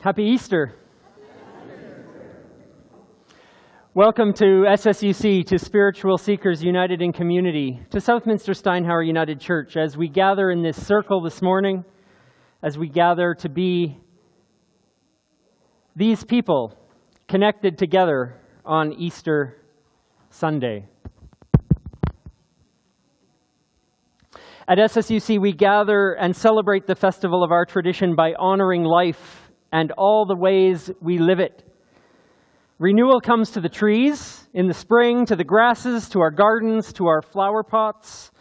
Happy Easter. Welcome to SSUC, to Spiritual Seekers United in Community, to Southminster Steinhauer United Church, as we gather in this circle this morning, as we gather to be these people connected together on Easter Sunday. At SSUC, we gather and celebrate the festival of our tradition by honoring life and all the ways we live it. Renewal comes to the trees in the spring, to the grasses, to our gardens, to our flower pots.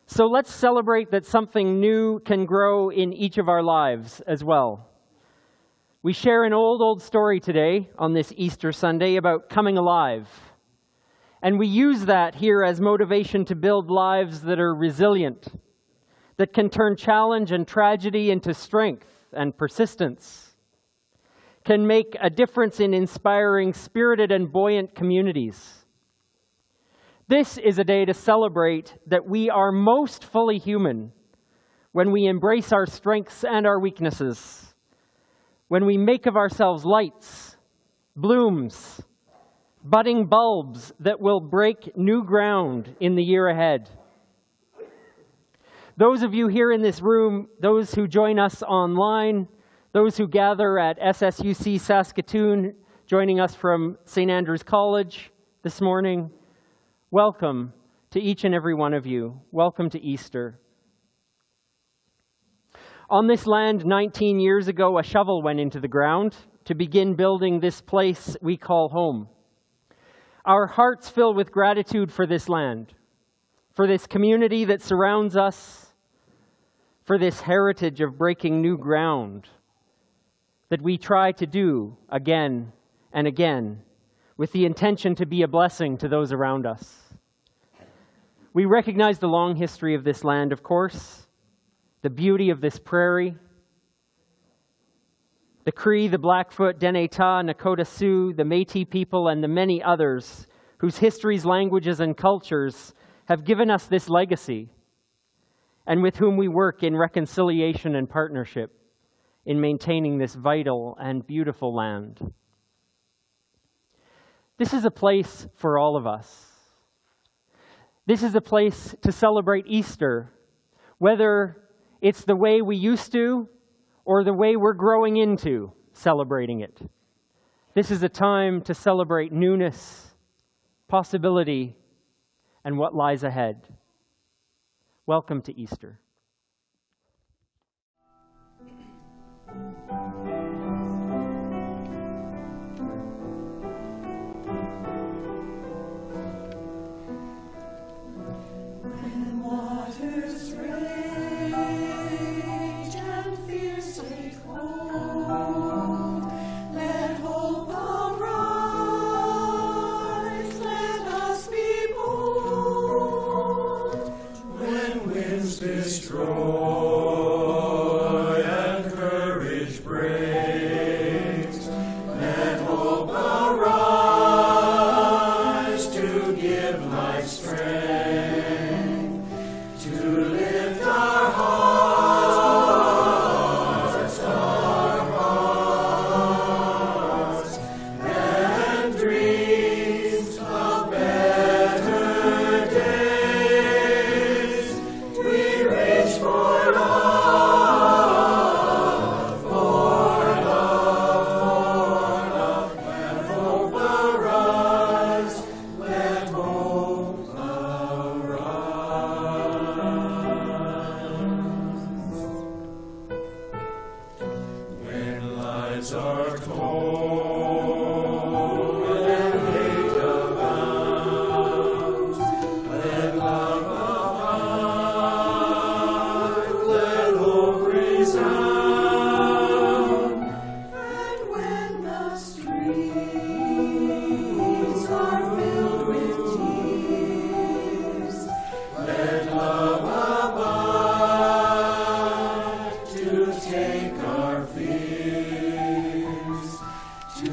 So let's celebrate that something new can grow in each of our lives as well. We share an old story today on this Easter Sunday about coming alive. And we use that here as motivation to build lives that are resilient, that can turn challenge and tragedy into strength and persistence, can make a difference in inspiring spirited and buoyant communities. This is a day to celebrate that we are most fully human when we embrace our strengths and our weaknesses, when we make of ourselves lights, blooms, budding bulbs that will break new ground in the year ahead. Those of you here in this room, those who join us online, those who gather at SSUC Saskatoon, joining us from St. Andrew's College this morning, welcome to each and every one of you. Welcome to Easter. On this land 19 years ago, a shovel went into the ground to begin building this place we call home. Our hearts fill with gratitude for this land, for this community that surrounds us, for this heritage of breaking new ground that we try to do again and again with the intention to be a blessing to those around us. We recognize the long history of this land, of course, the beauty of this prairie, the Cree, the Blackfoot, Dene Ta, Nakota Sioux, the Métis people, and the many others whose histories, languages, and cultures have given us this legacy, and with whom we work in reconciliation and partnership in maintaining this vital and beautiful land. This is a place for all of us. This is a place to celebrate Easter, whether it's the way we used to or the way we're growing into celebrating it. This is a time to celebrate newness, possibility, and what lies ahead. Welcome to Easter. When waters rage and fiercely cold, let hope arise, let us be bold. When winds destroy and courage breaks, let hope arise to give life strength, to lift our hearts, and dreams of better days. We reach for love, let hope arise, let hope arise. When lives are cold and hate abounds, let love abide, let hope resound. And when the streets are filled with tears, let love abide to take our fears, to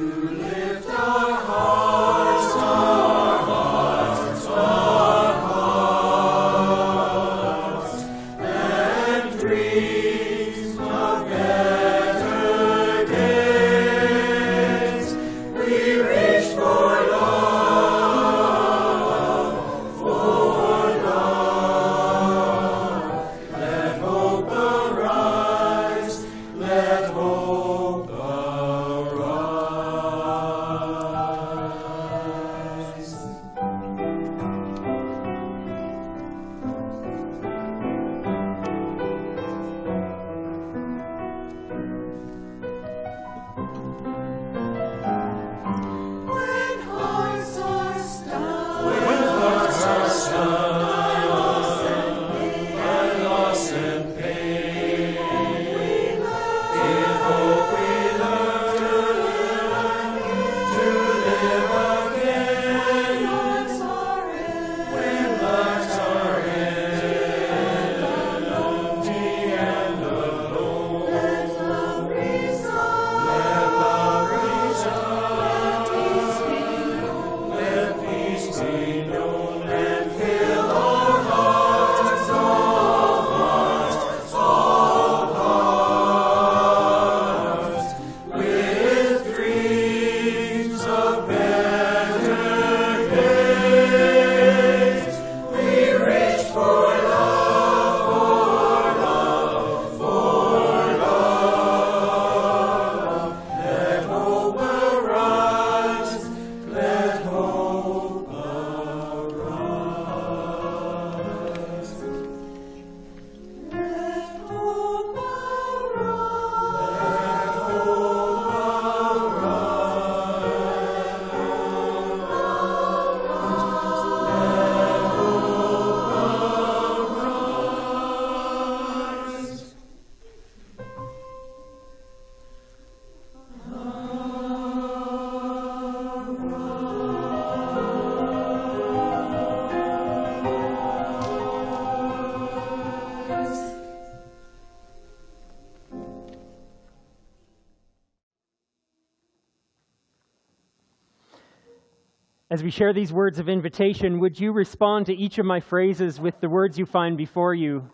As we share these words of invitation, would you respond to each of my phrases with the words you find before you?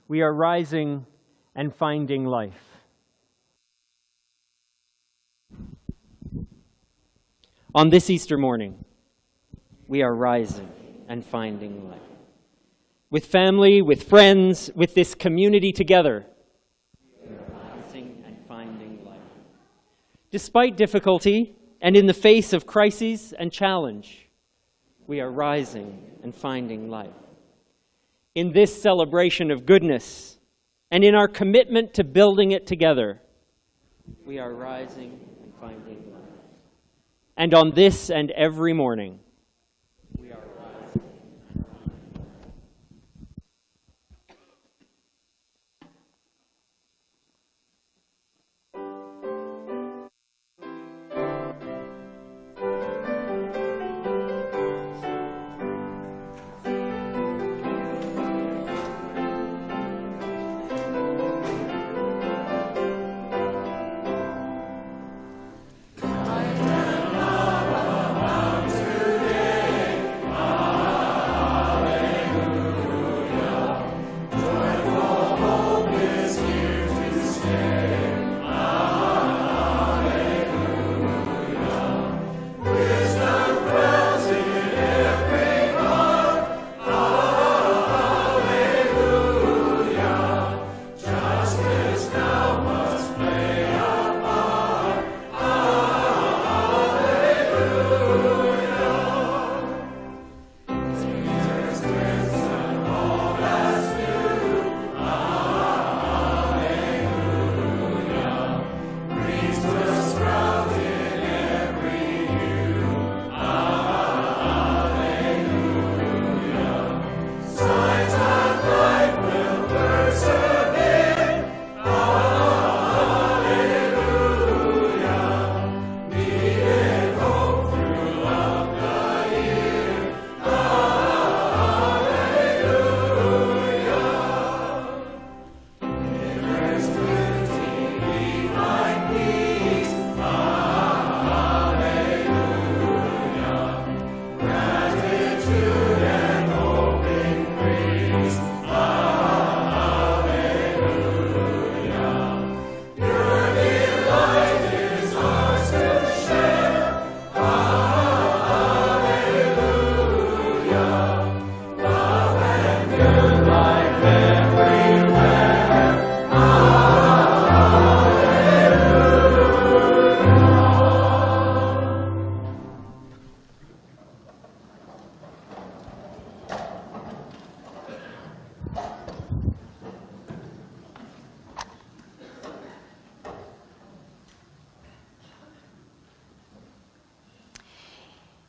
We are rising and finding life. On this Easter morning, we are rising and finding life. With family, with friends, with this community together, we are rising and finding life. Despite difficulty, and in the face of crises and challenge, we are rising and finding life. In this celebration of goodness, and in our commitment to building it together, we are rising and finding life. And on this and every morning, we are rising.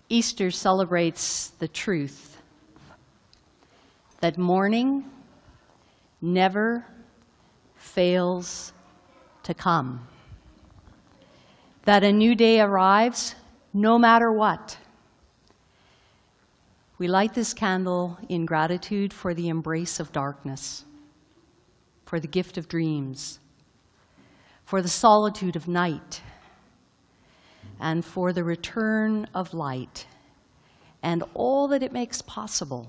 Easter celebrates the truth that morning never fails to come, that a new day arrives no matter what. We light this candle in gratitude for the embrace of darkness, for the gift of dreams, for the solitude of night, and for the return of light and all that it makes possible.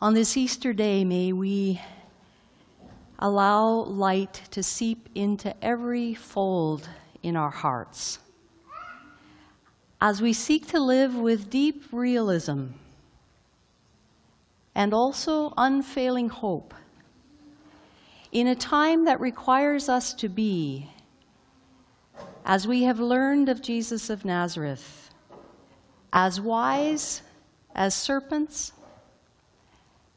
On this Easter day, may we allow light to seep into every fold in our hearts as we seek to live with deep realism and also unfailing hope in a time that requires us to be, as we have learned of Jesus of Nazareth, as wise as serpents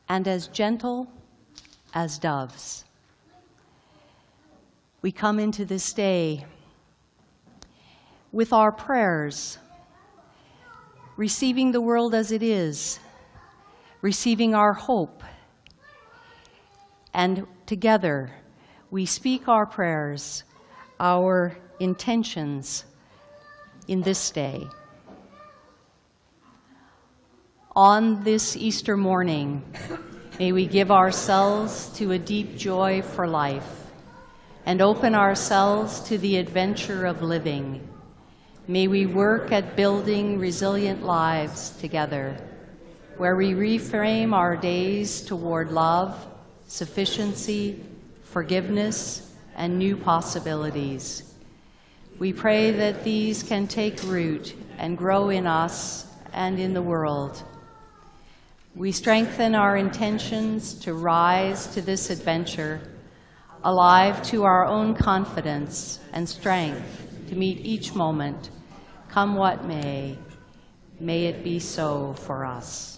and as gentle as doves. We come into this day with our prayers, receiving the world as it is, receiving our hope, and together we speak our prayers, our intentions in this day. On this Easter morning, may we give ourselves to a deep joy for life and open ourselves to the adventure of living. May we work at building resilient lives together, where we reframe our days toward love, sufficiency, forgiveness, and new possibilities. We pray that these can take root and grow in us and in the world. We strengthen our intentions to rise to this adventure, alive to our own confidence and strength to meet each moment. Come what may it be so for us.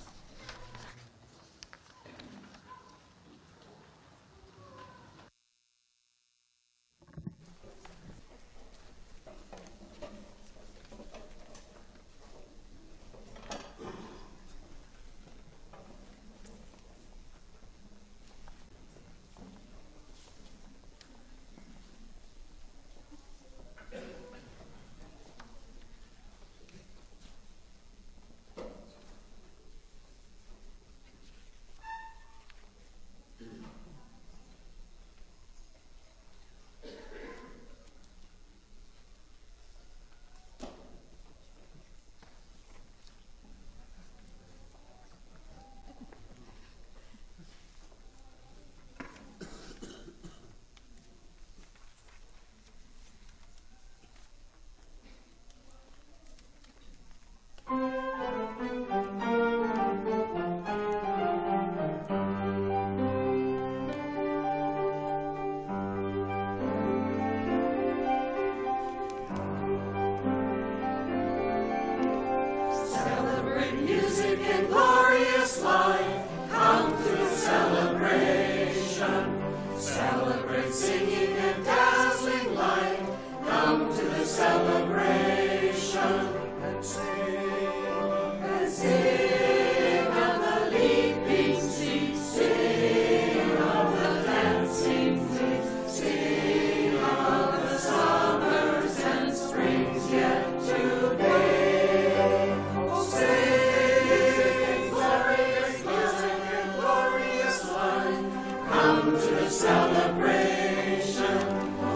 Music and glorious life, come to the celebration. Celebrate singing and dazzling light, come to the celebration. And sing of the leaping seas, sing of the dancing fleets, sing of the summers and springs yet to be. Celebration,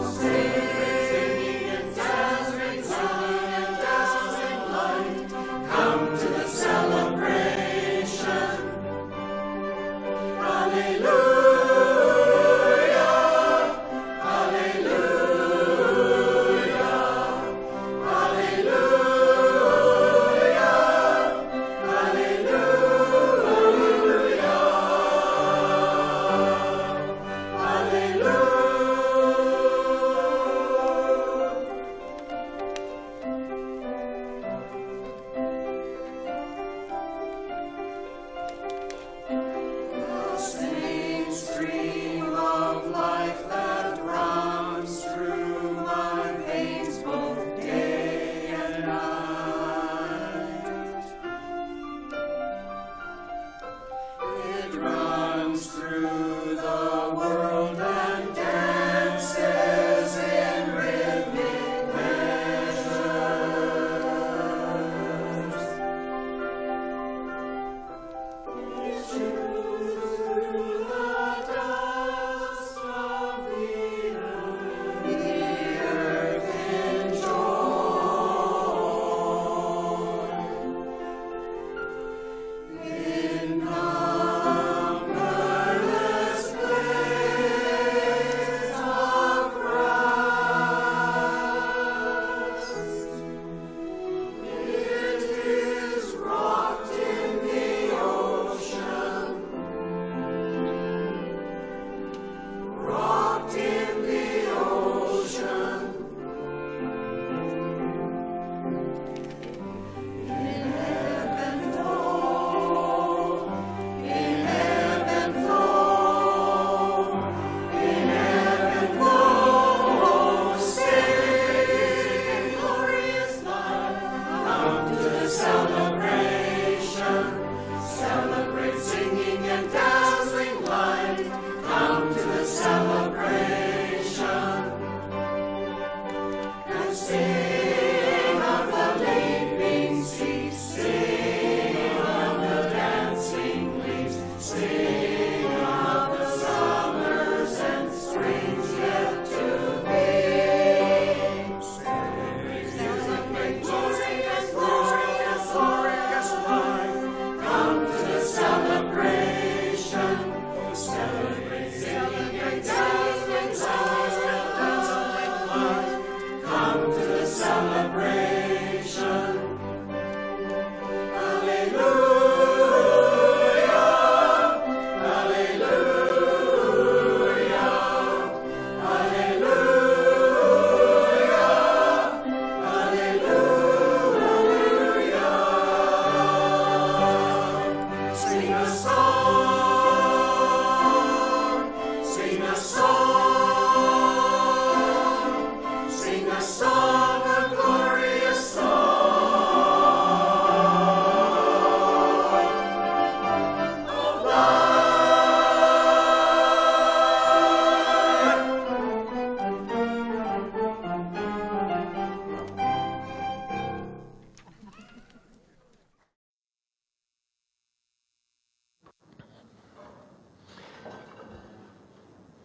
singing and dazzling light, come to the celebration. Hallelujah, hallelujah, hallelujah, hallelujah. Stream of life that runs through my veins both day and night. It runs through the world and dances in rhythmic measures. It shoots through the dust of the earth in joy. In numberless blades of grass, it is rocked in the ocean, rocked in the ocean. In heaven flow, in heaven flow, in heaven flow, sing glorious light, come to the celebration. Celebrate singing and dazzling light, come to the celebration. And sing of the leaping seas, sing of the dancing fleets, sing of the summers and springs yet to be. Celebrate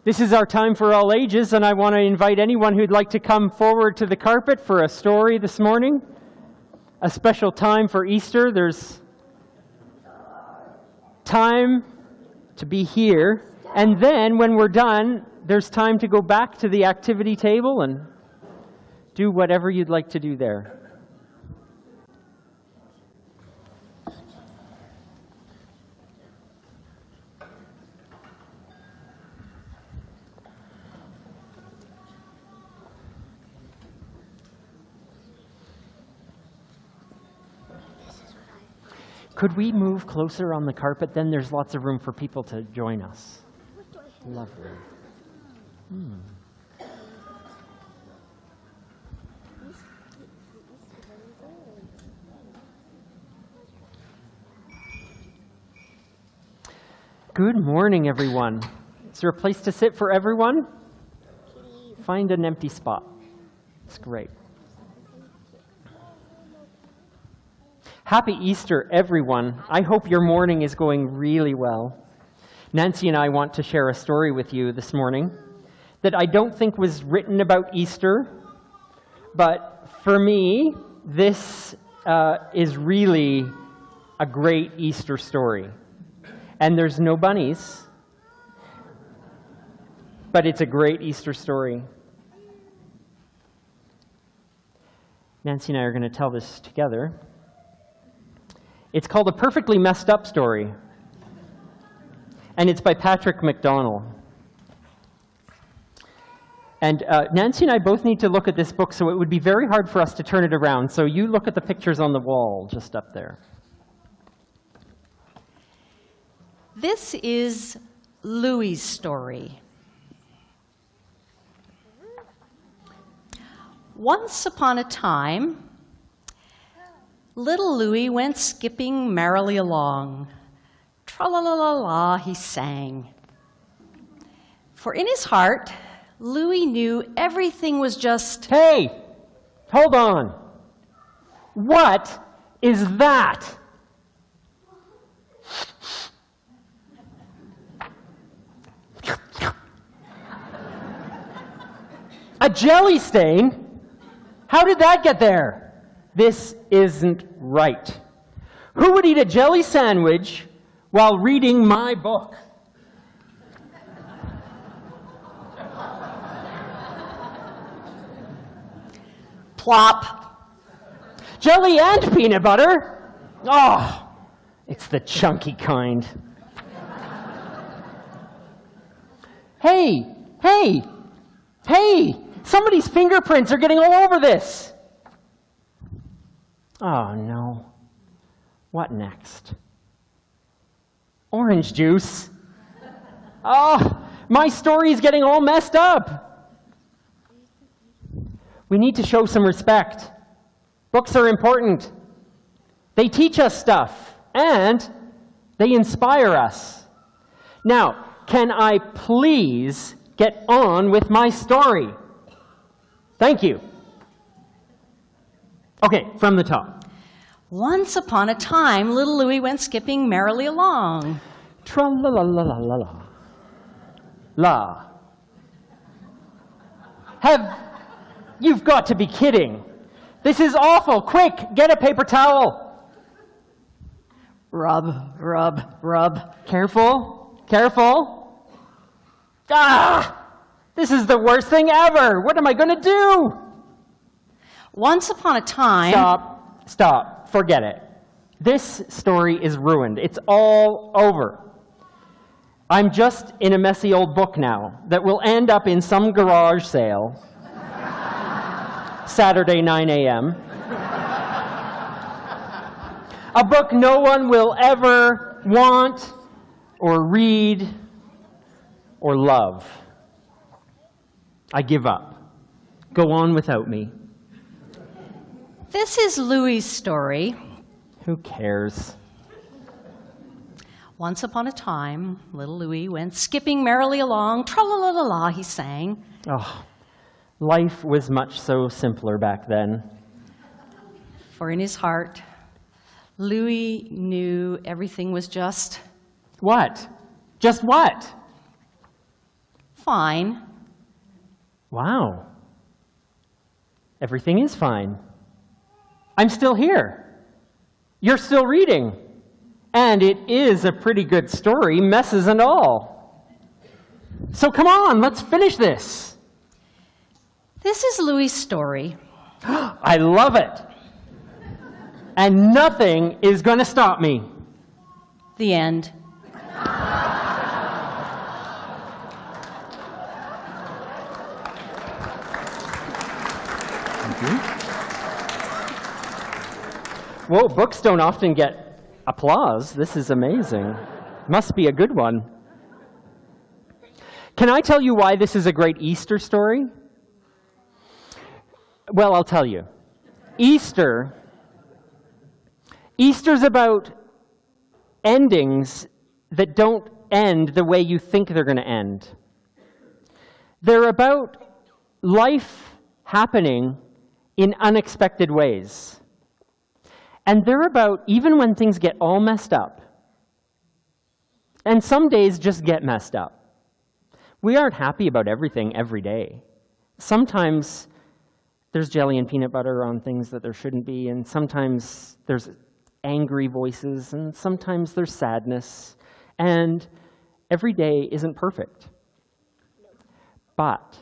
This is our time for all ages, and I want to invite anyone who'd like to come forward to the carpet for a story this morning. A special time for Easter. There's time to be here, and then when we're done, there's time to go back to the activity table and do whatever you'd like to do there. Could we move closer on the carpet? Then there's lots of room for people to join us. Lovely. Good morning, everyone. Is there a place to sit for everyone? Find an empty spot. It's great. Happy Easter, everyone. I hope your morning is going really well. Nancy and I want to share a story with you this morning that I don't think was written about Easter, but for me, this is really a great Easter story. And there's no bunnies, but it's a great Easter story. Nancy and I are going to tell this together. It's called A Perfectly Messed Up Story, and it's by Patrick MacDonald. And Nancy and I both need to look at this book, so it would be very hard for us to turn it around. So you look at the pictures on the wall just up there. This is Louie's story. Once upon a time, little Louie went skipping merrily along. Tra-la-la-la-la, he sang. For in his heart, Louie knew everything was just... Hey, hold on. What is that? A jelly stain? How did that get there? This isn't right. Who would eat a jelly sandwich while reading my book? Plop. Jelly and peanut butter? Oh, it's the chunky kind. Hey, hey, hey, somebody's fingerprints are getting all over this. Oh, no. What next? Orange juice. Oh, my story is getting all messed up. We need to show some respect. Books are important. They teach us stuff, and they inspire us. Now, can I please get on with my story? Thank you. Okay, from the top. Once upon a time, little Louie went skipping merrily along. Tra-la-la-la-la-la. La. You've got to be kidding. This is awful. Quick, get a paper towel. Rub, rub, rub. Careful, careful. Ah! This is the worst thing ever. What am I going to do? Once upon a time... Stop. Stop. Forget it. This story is ruined. It's all over. I'm just in a messy old book now that will end up in some garage sale, Saturday, 9 a.m. A book no one will ever want or read or love. I give up. Go on without me. This is Louis's story. Who cares? Once upon a time, little Louis went skipping merrily along. Tra-la-la-la-la, he sang. Oh, life was much so simpler back then. For in his heart, Louis knew everything was just What? Just what? fine. Wow. Everything is fine. I'm still here. You're still reading. And it is a pretty good story, messes and all. So come on, let's finish this. This is Louis's story. I love it. And nothing is going to stop me. The end. Whoa, books don't often get applause. This is amazing. Must be a good one. Can I tell you why this is a great Easter story? Well, I'll tell you. Easter's about endings that don't end the way you think they're going to end. They're about life happening in unexpected ways. And they're about even when things get all messed up. And some days just get messed up. We aren't happy about everything every day. Sometimes there's jelly and peanut butter on things that there shouldn't be, and sometimes there's angry voices, and sometimes there's sadness, and every day isn't perfect. But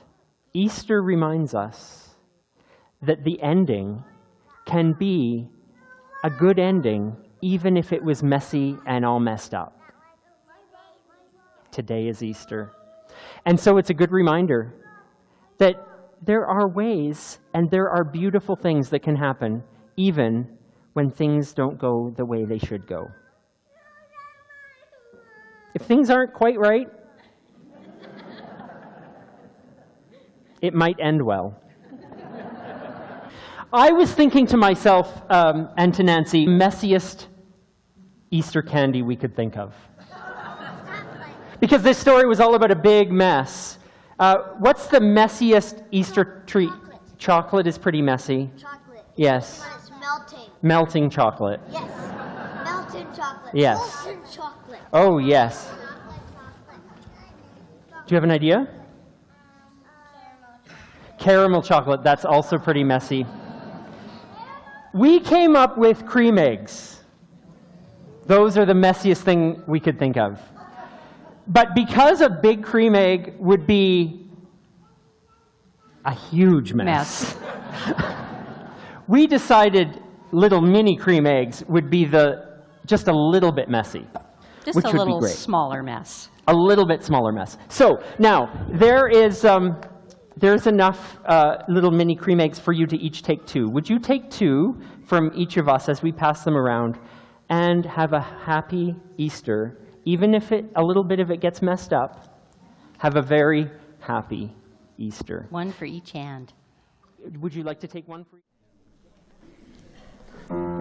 Easter reminds us that the ending can be a good ending, even if it was messy and all messed up. Today is Easter. And so it's a good reminder that there are ways and there are beautiful things that can happen even when things don't go the way they should go. If things aren't quite right, it might end well. I was thinking to myself and to Nancy, messiest Easter candy we could think of. Because this story was all about a big mess. What's the messiest Easter treat? Chocolate is pretty messy. Chocolate. Yes. When it's melting. Melting chocolate. Yes. Melted chocolate. Yes. Molten chocolate. Oh, yes. Do you have an idea? Caramel chocolate, that's also pretty messy. We came up with cream eggs. Those are the messiest thing we could think of. But because a big cream egg would be a huge mess, we decided little mini cream eggs would be just a little bit messy. Just which a would be little great. smaller mess. A little bit smaller mess. So now, there's enough little mini cream eggs for you to each take 2. Would you take 2 from each of us as we pass them around and have a happy Easter, even if a little bit of it gets messed up? Have a very happy Easter. One for each hand. Would you like to take one for each? Joy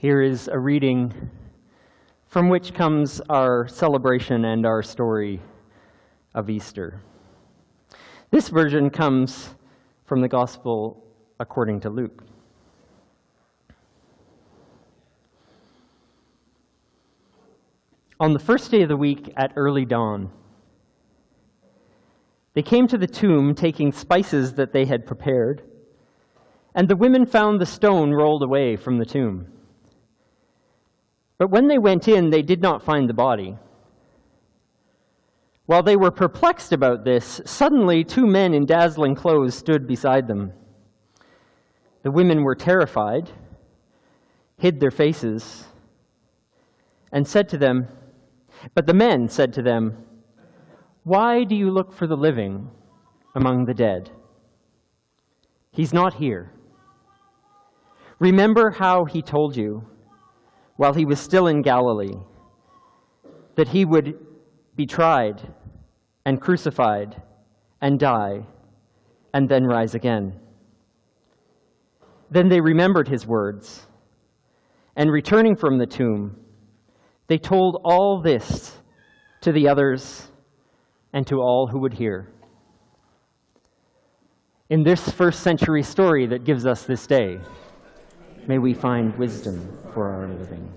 Here is a reading from which comes our celebration and our story of Easter. This version comes from the Gospel according to Luke. On the first day of the week at early dawn, they came to the tomb taking spices that they had prepared, and the women found the stone rolled away from the tomb. But when they went in, they did not find the body. While they were perplexed about this, suddenly 2 men in dazzling clothes stood beside them. The women were terrified, hid their faces, and said to them, but the men said to them, "Why do you look for the living among the dead? He's not here. Remember how he told you, while he was still in Galilee, that he would be tried and crucified and die and then rise again." Then they remembered his words, and returning from the tomb, they told all this to the others and to all who would hear. In this first century story that gives us this day, may we find wisdom for our living.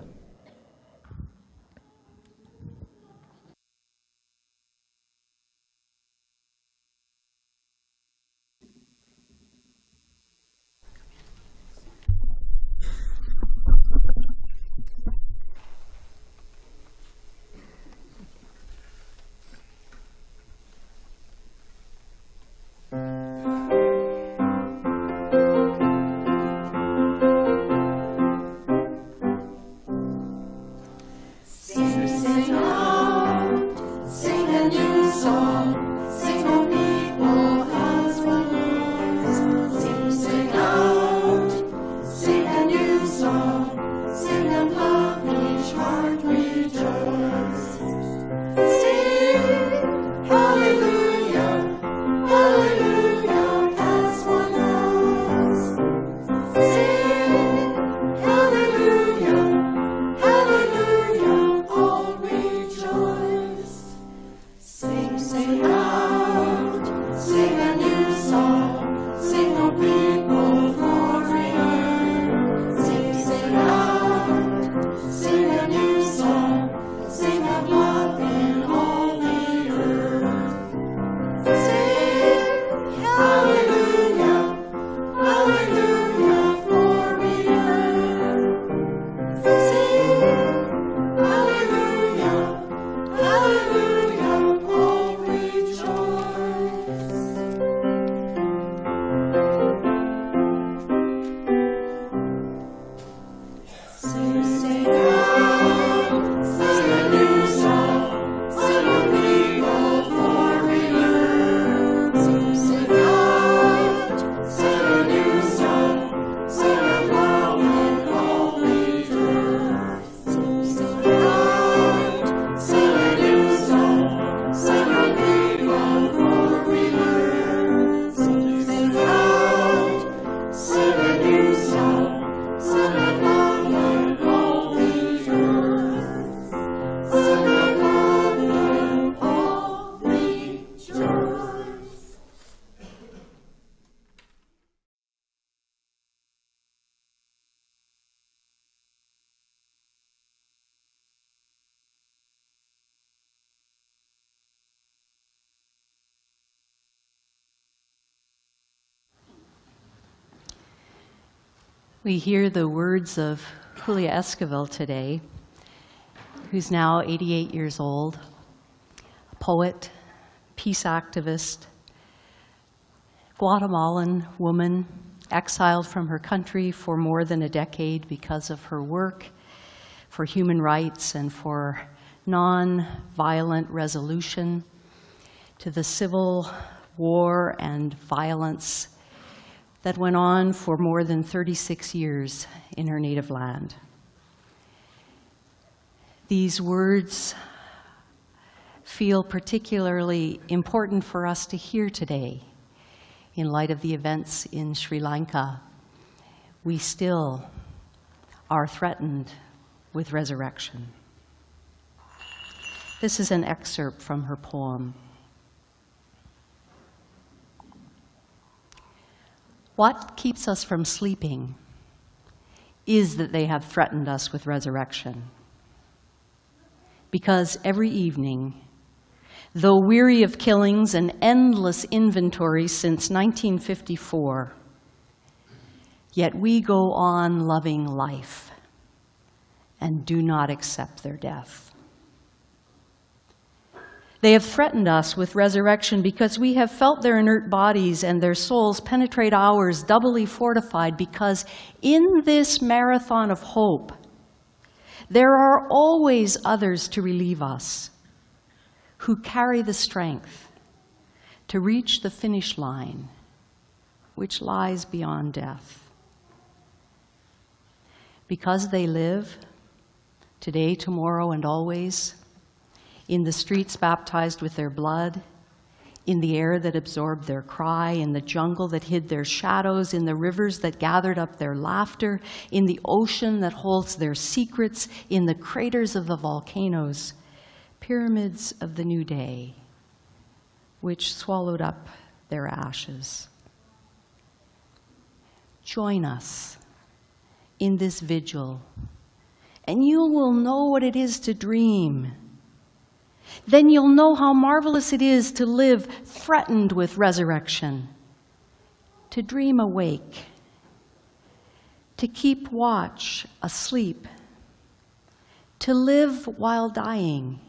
We hear the words of Julia Esquivel today, who's now 88 years old, a poet, peace activist, Guatemalan woman, exiled from her country for more than a decade because of her work for human rights and for non-violent resolution to the civil war and violence that went on for more than 36 years in her native land. These words feel particularly important for us to hear today in light of the events in Sri Lanka. We still are threatened with resurrection. This is an excerpt from her poem. What keeps us from sleeping is that they have threatened us with resurrection. Because every evening, though weary of killings and endless inventory since 1954, yet we go on loving life and do not accept their death. They have threatened us with resurrection because we have felt their inert bodies and their souls penetrate ours, doubly fortified, because in this marathon of hope, there are always others to relieve us, who carry the strength to reach the finish line, which lies beyond death. Because they live, today, tomorrow, and always, in the streets baptized with their blood, in the air that absorbed their cry, in the jungle that hid their shadows, in the rivers that gathered up their laughter, in the ocean that holds their secrets, in the craters of the volcanoes, pyramids of the new day, which swallowed up their ashes. Join us in this vigil, and you will know what it is to dream. Then you'll know how marvelous it is to live threatened with resurrection, to dream awake, to keep watch asleep, to live while dying,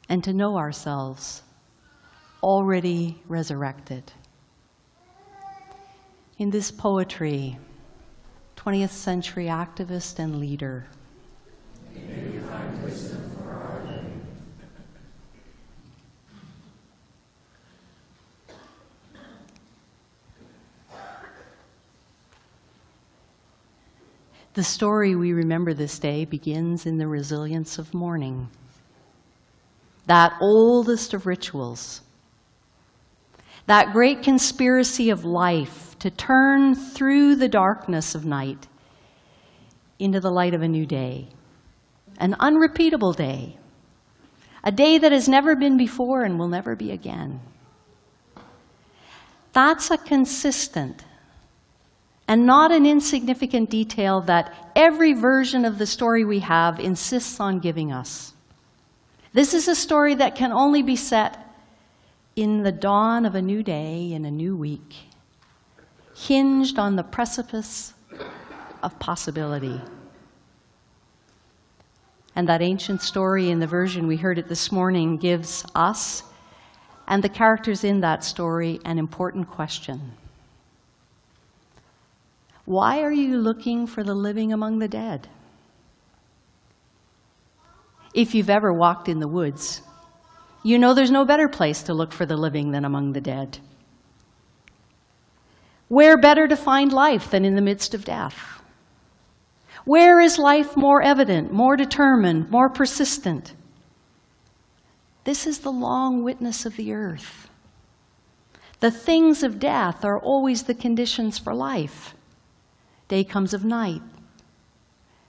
and to know ourselves already resurrected. In this poetry, 20th century activist and leader, may you find wisdom for our living. The story we remember this day begins in the resilience of morning, that oldest of rituals, that great conspiracy of life to turn through the darkness of night into the light of a new day, an unrepeatable day, a day that has never been before and will never be again. That's a consistent and not an insignificant detail that every version of the story we have insists on giving us. This is a story that can only be set in the dawn of a new day, in a new week, hinged on the precipice of possibility. And that ancient story in the version we heard it this morning gives us and the characters in that story an important question. Why are you looking for the living among the dead? If you've ever walked in the woods, you know there's no better place to look for the living than among the dead. Where better to find life than in the midst of death? Where is life more evident, more determined, more persistent? This is the long witness of the earth. The things of death are always the conditions for life. Day comes of night.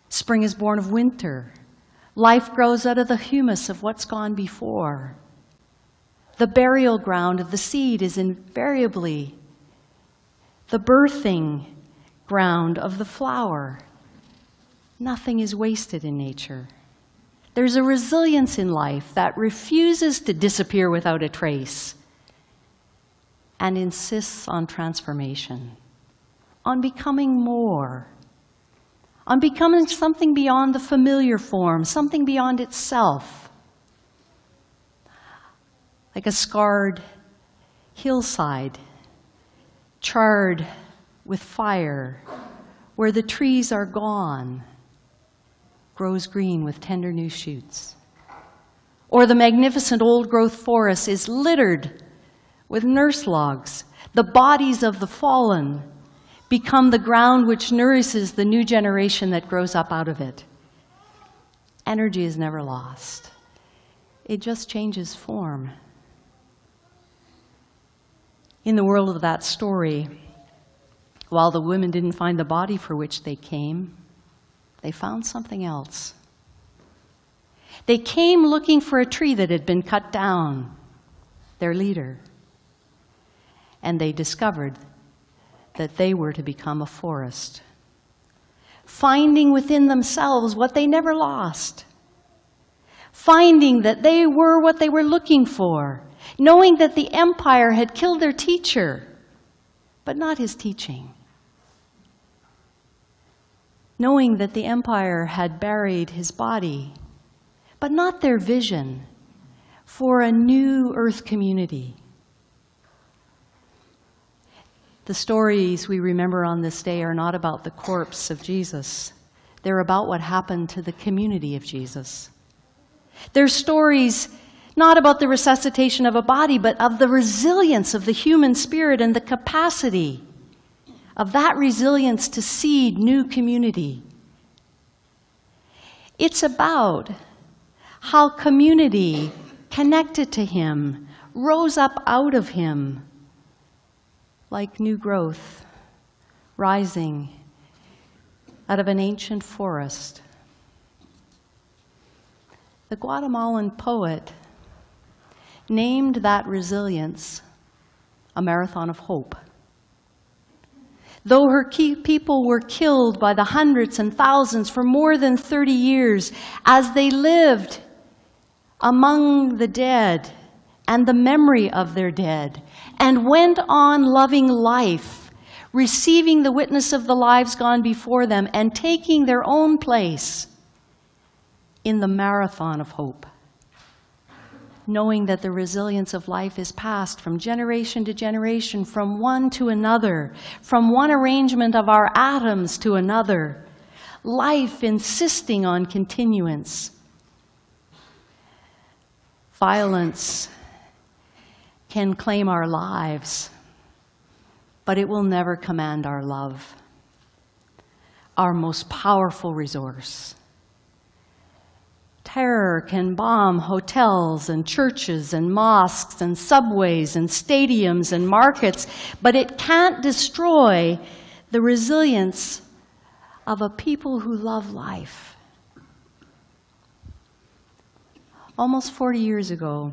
Spring is born of winter. Life grows out of the humus of what's gone before. The burial ground of the seed is invariably the birthing ground of the flower. Nothing is wasted in nature. There's a resilience in life that refuses to disappear without a trace and insists on transformation, on becoming more, on becoming something beyond the familiar form, something beyond itself. Like a scarred hillside, charred with fire, where the trees are gone, grows green with tender new shoots. Or the magnificent old-growth forest is littered with nurse logs. The bodies of the fallen become the ground which nourishes the new generation that grows up out of it. Energy is never lost. It just changes form. In the world of that story, while the women didn't find the body for which they came, They found something else. They came looking for a tree that had been cut down, their leader. And they discovered that they were to become a forest, finding within themselves what they never lost, finding that they were what they were looking for, knowing that the empire had killed their teacher, but not his teaching, knowing that the empire had buried his body, but not their vision for a new earth community. The stories we remember on this day are not about the corpse of Jesus. They're about what happened to the community of Jesus. They're stories not about the resuscitation of a body, but of the resilience of the human spirit and the capacity of that resilience to seed new community. It's about how community connected to him rose up out of him like new growth rising out of an ancient forest. The Guatemalan poet named that resilience a marathon of hope. Though her people were killed by the hundreds and thousands for more than 30 years, as they lived among the dead and the memory of their dead, and went on loving life, receiving the witness of the lives gone before them, and taking their own place in the marathon of hope, knowing that the resilience of life is passed from generation to generation, from one to another, from one arrangement of our atoms to another, life insisting on continuance. Violence can claim our lives, but it will never command our love, our most powerful resource. Terror can bomb hotels and churches and mosques and subways and stadiums and markets, but it can't destroy the resilience of a people who love life. Almost 40 years ago,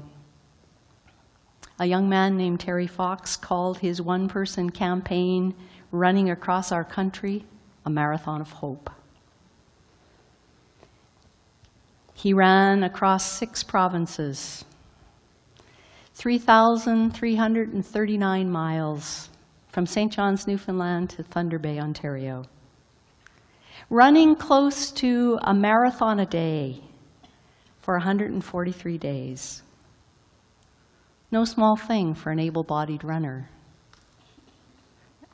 a young man named Terry Fox called his one-person campaign running across our country a marathon of hope. He ran across 6 provinces, 3,339 miles from St. John's, Newfoundland to Thunder Bay, Ontario, running close to a marathon a day for 143 days. No small thing for an able-bodied runner,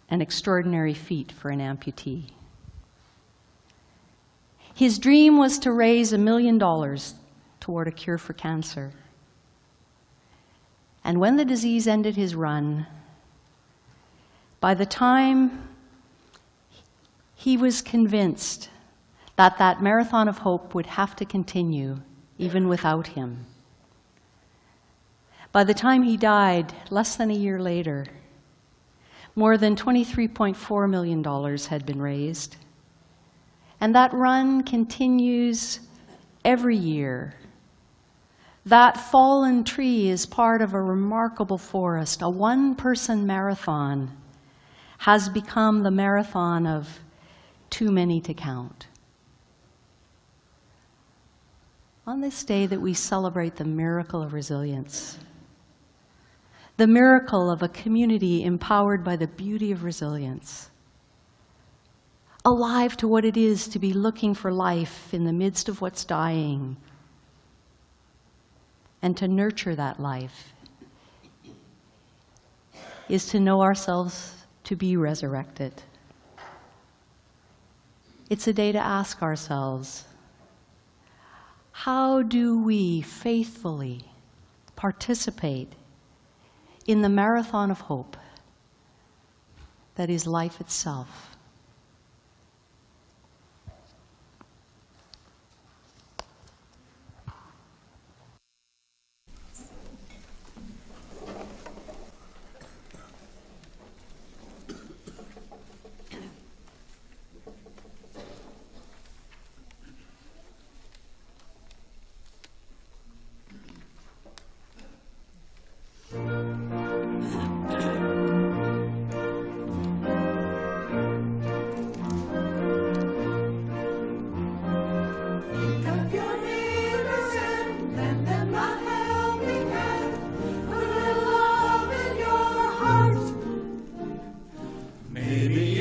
an extraordinary feat for an amputee. His dream was to raise $1 million toward a cure for cancer. And when the disease ended his run, by the time he was convinced that that marathon of hope would have to continue even without him, by the time he died, less than a year later, more than $23.4 million had been raised. And that run continues every year. That fallen tree is part of a remarkable forest. A one-person marathon has become the marathon of too many to count. On this day that we celebrate the miracle of resilience, the miracle of a community empowered by the beauty of resilience, alive to what it is to be looking for life in the midst of what's dying, and to nurture that life is to know ourselves to be resurrected. It's a day to ask ourselves, how do we faithfully participate in the marathon of hope that is life itself?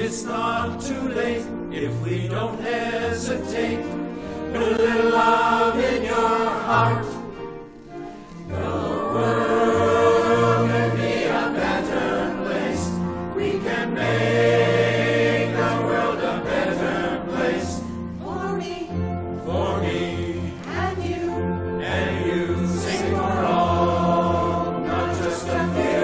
it's not too late if we don't hesitate. Put a little love in your heart. The world can be a better place. We can make the world a better place. For me, and you, sing for all, not just a few.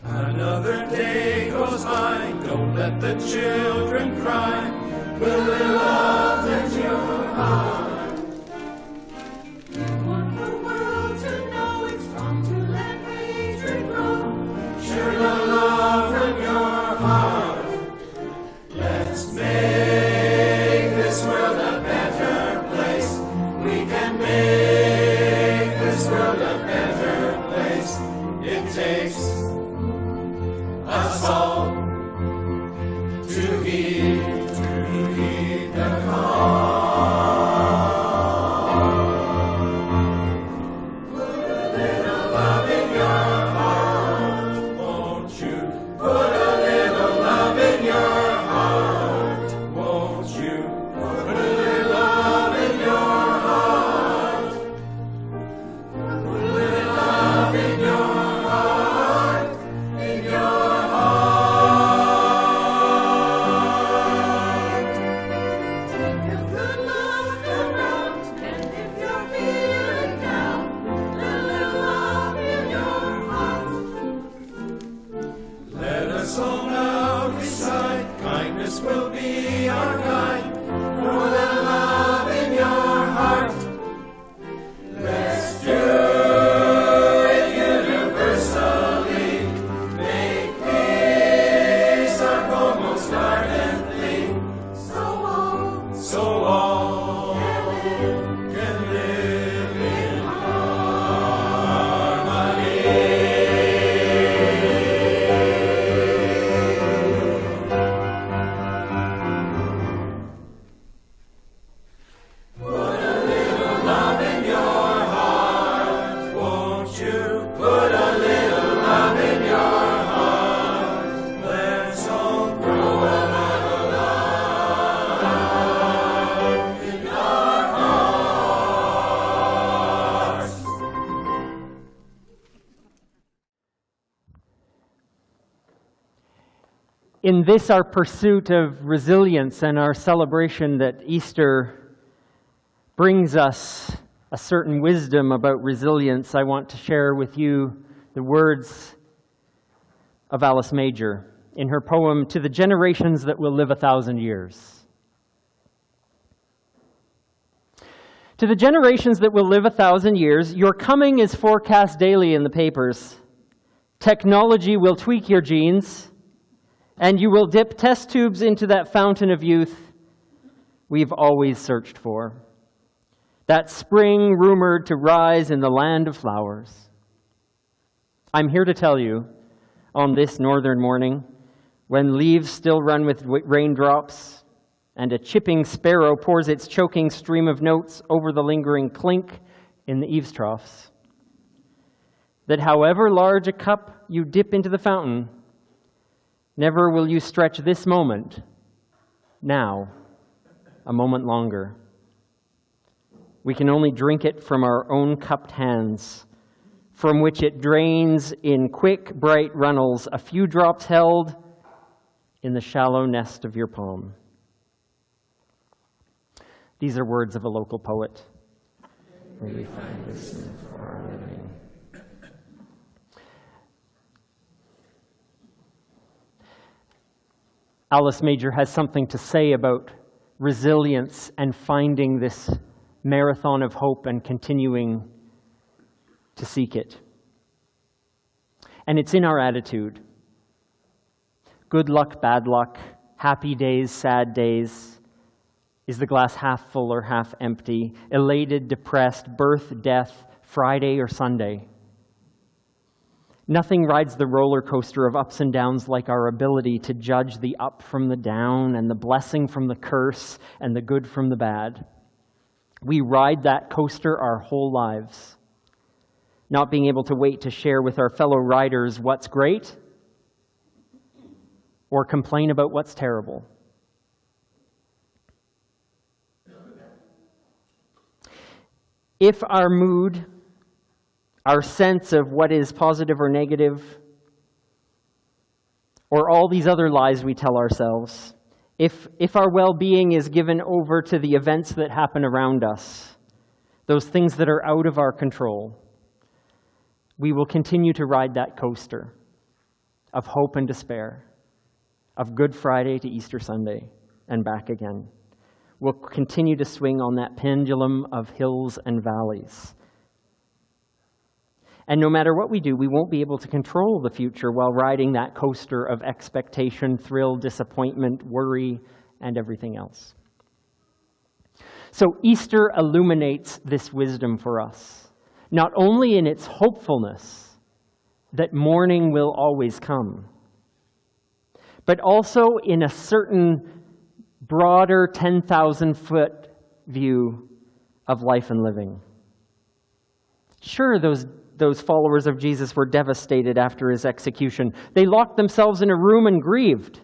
Another day goes by, don't let the children cry. Put a little love in your heart. You want the world to know it's wrong to let hatred grow. Share the love from your heart. Let's make this world a better place. We can make this world a better place. It takes us all to heed the call. Put a little love in your heart, won't you? Put a little love in your heart, won't you? Put a little love in your heart. Put a little love in your heart, in your so now recite, kindness will be our guide. Put a little love in your heart. Let's do it universally. Make peace our goal most ardently. So all can live in harmony. In this, our pursuit of resilience and our celebration that Easter brings us a certain wisdom about resilience, I want to share with you the words of Alice Major in her poem, "To the Generations That Will Live 1,000 Years." To the generations that will live 1,000 years, your coming is forecast daily in the papers. Technology will tweak your genes, and you will dip test tubes into that fountain of youth we've always searched for. That spring rumored to rise in the land of flowers. I'm here to tell you, on this northern morning, when leaves still run with raindrops, and a chipping sparrow pours its choking stream of notes over the lingering clink in the eaves troughs, that however large a cup you dip into the fountain, never will you stretch this moment, now, a moment longer. We can only drink it from our own cupped hands, from which it drains in quick, bright runnels, a few drops held in the shallow nest of your palm. These are words of a local poet. May we find wisdom for our living. Alice Major has something to say about resilience and finding this marathon of hope and continuing to seek it. And it's in our attitude. Good luck, bad luck, happy days, sad days. Is the glass half full or half empty? Elated, depressed, birth, death, Friday or Sunday? Nothing rides the roller coaster of ups and downs like our ability to judge the up from the down and the blessing from the curse and the good from the bad. We ride that coaster our whole lives, not being able to wait to share with our fellow riders what's great or complain about what's terrible. If our mood, our sense of what is positive or negative, or all these other lies we tell ourselves, if our well-being is given over to the events that happen around us, those things that are out of our control, we will continue to ride that coaster of hope and despair, of Good Friday to Easter Sunday and back again. We'll continue to swing on that pendulum of hills and valleys. And no matter what we do, we won't be able to control the future while riding that coaster of expectation, thrill, disappointment, worry, and everything else. So Easter illuminates this wisdom for us, not only in its hopefulness that morning will always come, but also in a certain broader 10,000-foot view of life and living. Sure, those followers of Jesus were devastated after his execution. They locked themselves in a room and grieved.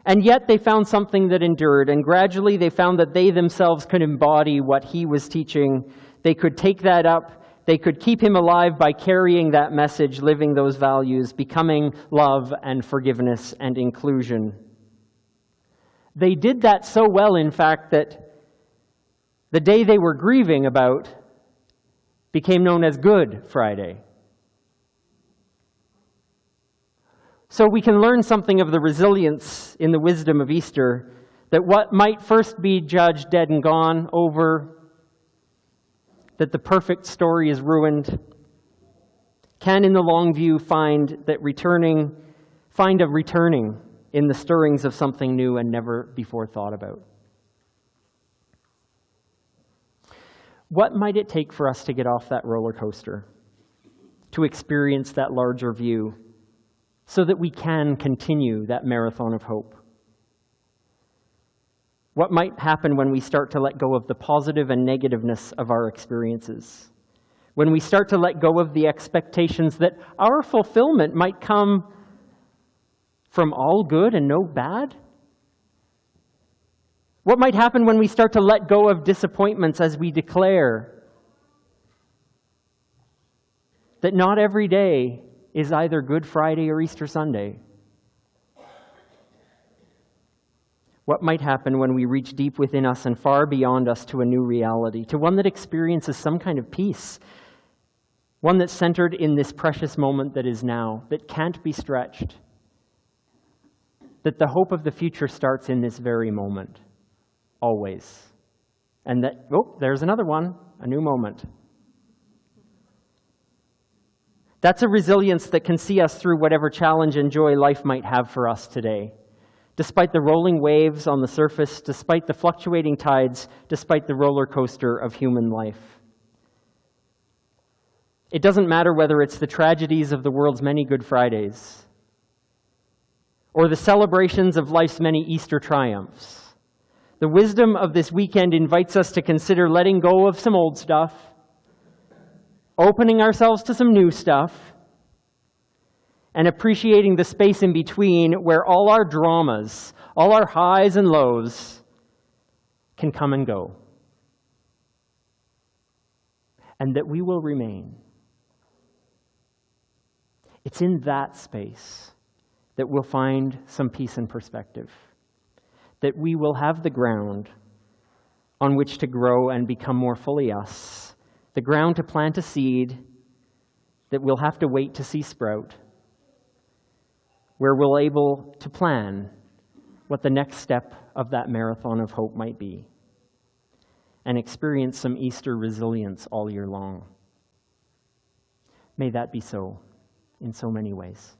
And yet they found something that endured, and gradually they found that they themselves could embody what he was teaching. They could take that up. They could keep him alive by carrying that message, living those values, becoming love and forgiveness and inclusion. They did that so well, in fact, that the day they were grieving about became known as Good Friday. So we can learn something of the resilience in the wisdom of Easter, that what might first be judged dead and gone, over, that the perfect story is ruined, can in the long view find a returning in the stirrings of something new and never before thought about. What might it take for us to get off that roller coaster, to experience that larger view, so that we can continue that marathon of hope? What might happen when we start to let go of the positive and negativeness of our experiences? When we start to let go of the expectations that our fulfillment might come from all good and no bad? What might happen when we start to let go of disappointments as we declare that not every day is either Good Friday or Easter Sunday? What might happen when we reach deep within us and far beyond us to a new reality, to one that experiences some kind of peace, one that's centered in this precious moment that is now, that can't be stretched, that the hope of the future starts in this very moment, always. And that, oh, there's another one, a new moment. That's a resilience that can see us through whatever challenge and joy life might have for us today. Despite the rolling waves on the surface, despite the fluctuating tides, despite the roller coaster of human life. It doesn't matter whether it's the tragedies of the world's many Good Fridays or the celebrations of life's many Easter triumphs. The wisdom of this weekend invites us to consider letting go of some old stuff, opening ourselves to some new stuff, and appreciating the space in between where all our dramas, all our highs and lows can come and go. And that we will remain. It's in that space that we'll find some peace and perspective. That we will have the ground on which to grow and become more fully us. The ground to plant a seed that we'll have to wait to see sprout. Where we'll able to plan what the next step of that marathon of hope might be. And experience some Easter resilience all year long. May that be so in so many ways.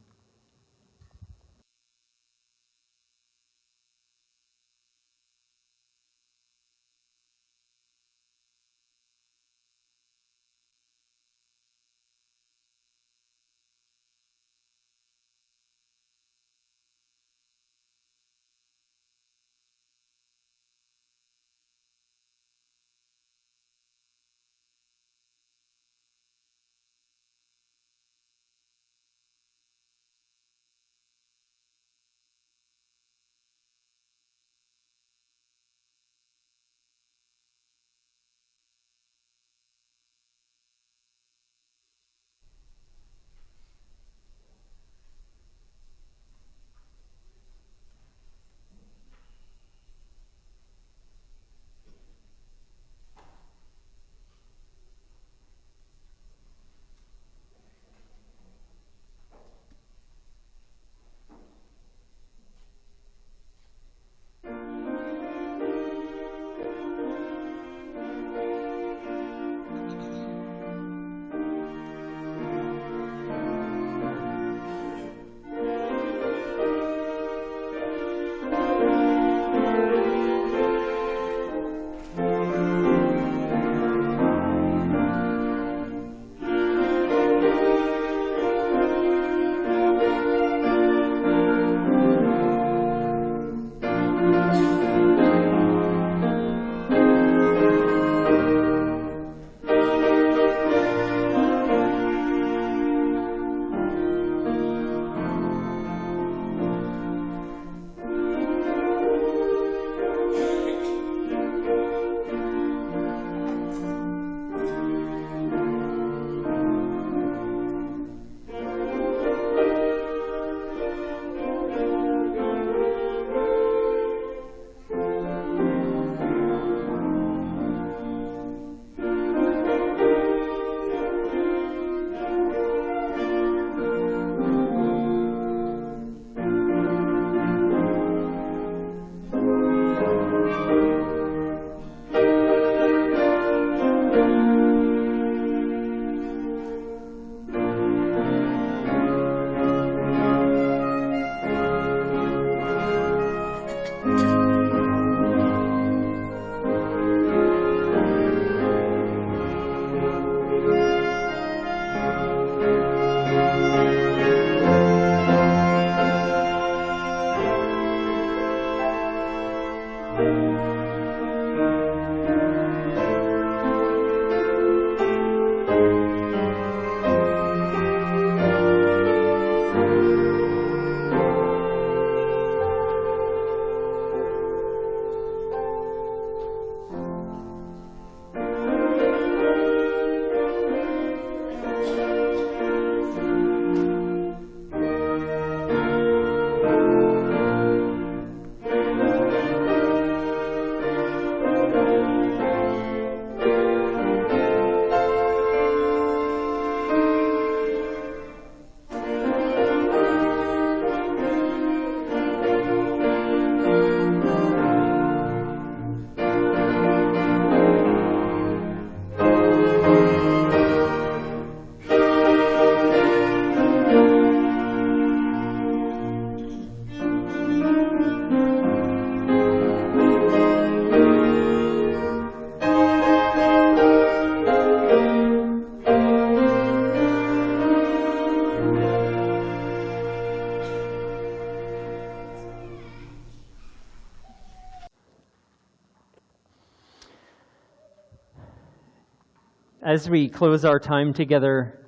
as we close our time together,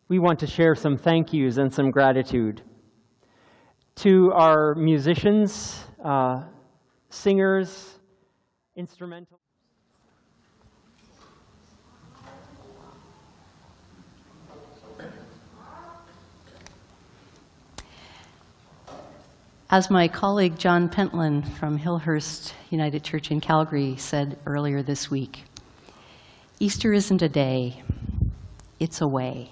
we want to share some thank yous and some gratitude to our musicians, singers, instrumental. As my colleague John Pentland from Hillhurst United Church in Calgary said earlier this week, Easter isn't a day, it's a way.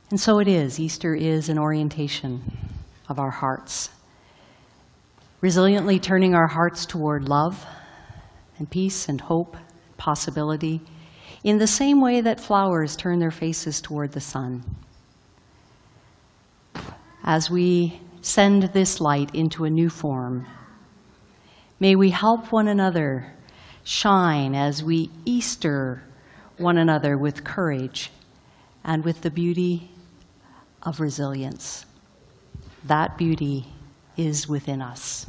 And so it is. Easter is an orientation of our hearts, resiliently turning our hearts toward love and peace and hope, possibility, in the same way that flowers turn their faces toward the sun. As we send this light into a new form, may we help one another shine as we Easter one another with courage and with the beauty of resilience. That beauty is within us.